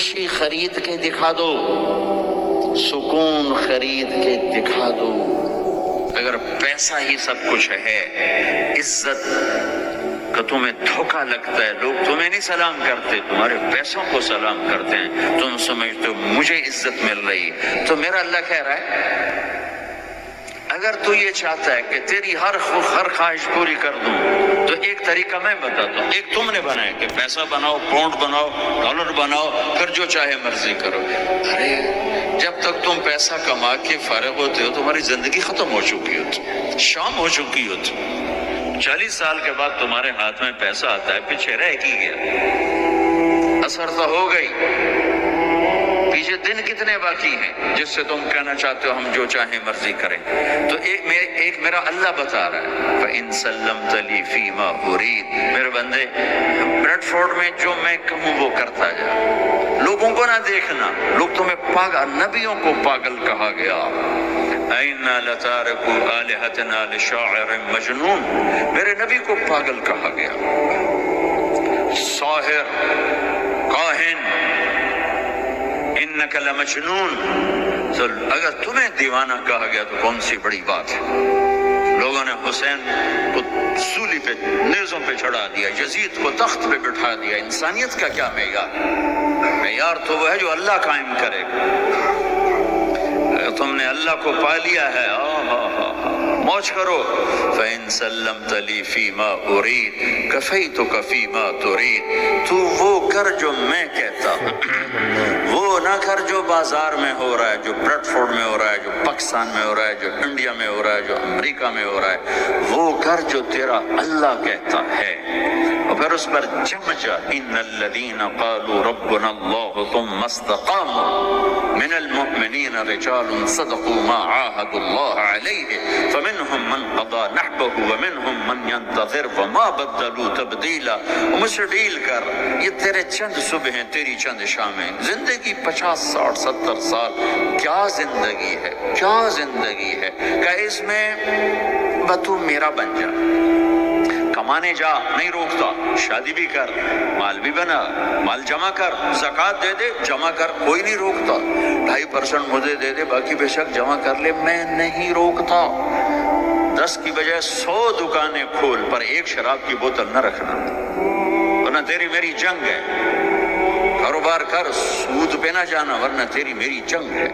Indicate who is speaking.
Speaker 1: خوشی خرید کے دکھا دو، سکون خرید کے دکھا دو۔ اگر پیسہ ہی سب کچھ ہے، عزت کہ تمہیں دھوکہ لگتا ہے، لوگ تمہیں نہیں سلام کرتے، تمہارے پیسوں کو سلام کرتے ہیں، تم سمجھتے ہو مجھے عزت مل رہی ہے، تو میرا اللہ کہہ رہا ہے اگر تو یہ چاہتا ہے کہ تیری ہر خواہش پوری کر دوں تو ایک طریقہ میں بتاتا ہوں، ایک تم نے بنایا کہ پیسہ بناؤ، پاؤنڈ بناؤ، ڈالر بناؤ، پھر جو چاہے مرضی کرو۔ ارے جب تک تم پیسہ کما کے فارغ ہوتے ہو تمہاری زندگی ختم ہو چکی ہوتی، شام ہو چکی ہوتی۔ 40 سال کے بعد تمہارے ہاتھ میں پیسہ آتا ہے، پیچھے رہ کی گیا، اثر تو ہو گئی، پیچھے دن کتنے باقی ہیں جس سے تم کہنا چاہتے ہو ہم جو چاہیں مرضی کریں۔ تو ایک میرا اللہ بتا رہا ہے فَإِن سَلَّمْتَ لِي فِي مَا أُرِيدُ، میرے بندے بریڈ فورڈ میں جو میں کہوں وہ کرتا جا، لوگوں کو نہ دیکھنا، لوگ تمہیں پاگل، نبیوں کو پاگل کہا گیا، اَإِنَّا لَتَارِكُو آلِهَتِنَا لِشَاعِرٍ مَجْنُونٍ، میرے نبی کو پاگل کہا گیا، ساحر، کاہن، انک لمجنون۔ تو اگر تمہیں دیوانہ کہا گیا تو کون سی بڑی بات ہے۔ لوگوں نے حسین کو سولی پہ، نیزوں پہ چڑھا دیا، یزید کو تخت پہ بٹھا دیا، انسانیت کا کیا معیار؟ معیار تو وہ ہے جو اللہ قائم کرے گا۔ اگر تم نے اللہ کو پا لیا ہے، موج کرو۔ فَإِن سَلَّمْتَ لِي فِي مَا أُرِيدُ كَفَيْتُكَ فِي مَا تُرِيدُ، تو وہ کر جو میں کہتا ہوں، وہ نہ کر جو بازار میں ہو رہا ہے، جو بریڈ فورڈ میں ہو رہا ہے، جو پاکستان میں ہو رہا ہے، جو انڈیا میں ہو رہا ہے، جو امریکہ میں ہو رہا ہے، وہ کر جو تیرا اللہ کہتا ہے، اور پھر اس پر جم جا۔ إِنَّ الَّذِينَ قَالُوا رَبُّنَا اللَّهُ ثُمَّ اسْتَقَامُوا مِنَ الْمُؤْمِنِينَ رِجَالٌ صَدَقُوا مَا عَاهَدُوا اللَّهَ عَلَيْهِ فَمِنْهُمْ مَنْ قَضَى نَحْبَهُ وَمِنْهُمْ مَنْ يَنْتَظِرُ وَمَا بَدَّلُوا تَبْدِيلًا۔ مجھ سے ڈیل کر، یہ تیرے چند صبح ہیں، تیری چند شامیں، زندگی 50 60 70 سال، کیا زندگی ہے، کیا زندگی ہے کہ اس میں تو میرا بن جا، کمانے جا، نہیں روکتا، شادی بھی کر، مال بھی بنا، مال جمع کر، زکوٰۃ دے دے، جمع کر، کوئی نہیں روکتا، 2.5% مجھے دے دے، باقی بے شک جمع کر لے، میں نہیں روکتا۔ 10 کی بجائے 100 دکانیں کھول، پر ایک شراب کی بوتل نہ رکھنا، ورنہ تیری میری جنگ ہے۔ کاروبار کر، سود پہ نہ جانا، ورنہ تیری میری جنگ ہے۔